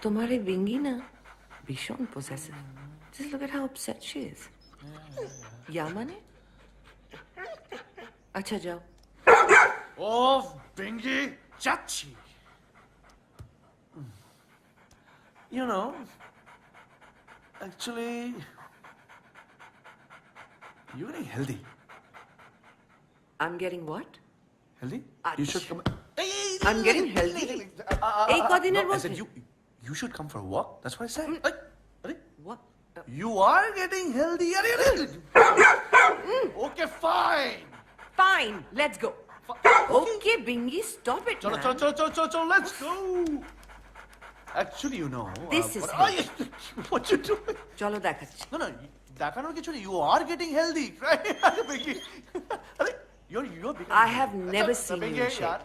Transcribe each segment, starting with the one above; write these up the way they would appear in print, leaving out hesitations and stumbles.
तुम्हारी बिंगी ना भीषण possessive. Just look at how upset she is. या माने? अच्छा जाओ. Oh, Bingy Chachi. You know, actually, you're getting healthy. I'm getting what? Healthy? Ach. You should come. I'm getting healthy. এই কদিনের No, I said মধ্যে? you should come for a walk. That's what I said. Arey, What? you are getting healthy. Okay, fine. Fine, let's go. Okay, Bingy, stop it, Chalo, man. chalo, let's go. Actually, you know. This is what you doing? চলো দেখাচ্ছি. No, দেখানোর কিছু নেই. You are getting healthy, right? Bingy. Arey, you're becoming. I have never seen you in shape.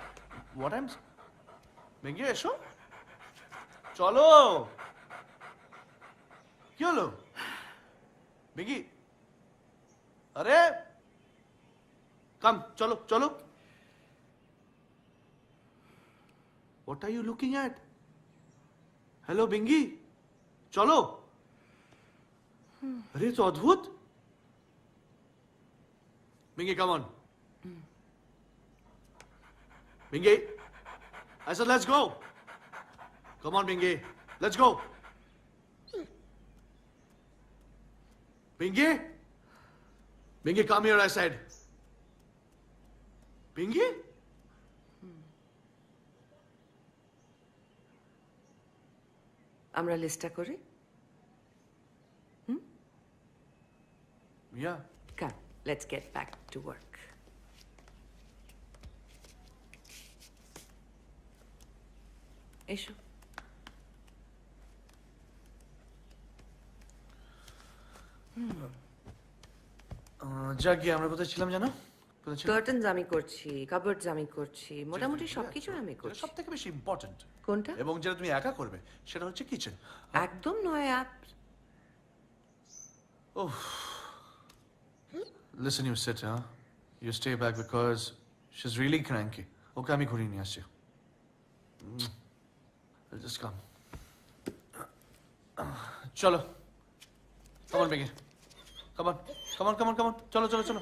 What I'm. Bingy, এসো. চলো. কি হলো? Bingy. আরে. Come, চলো. What are you looking at? Hello, Bingy. চলো. আরে তো অদ্ভুত. Bingy, come on. Bingy. I said, let's go. Come on, Bingy. Let's go. Bingy? Bingy, come here, I said. Bingy? আমরা লিস্টটা করি? Yeah. Come, let's get back to work. এসো. যাক গিয়ে আমরা কোথায় ছিলাম জানো? কার্টেনস আমি করছি, কাবার্ডস আমি করছি, মোটামুটি সবকিছু আমি করছি. সব থেকে বেশি ইম্পর্টেন্ট কোনটা? এবং যেটা তুমি একা করবে সেটা হচ্ছে কিচেন. একদম নয় app. Listen, you sit, huh? You stay back because she's really cranky. ওকে আমি ঘুরিয়ে নিয়ে আসছি. I'll just come. চলো. Come on, Bingy. Come on. চলো.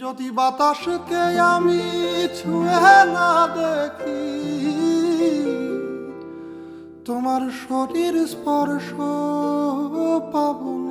যদি বাতাসকে আমি ছুঁয়ে না দেখি, তোমার শরীর স্পর্শ পাবো না।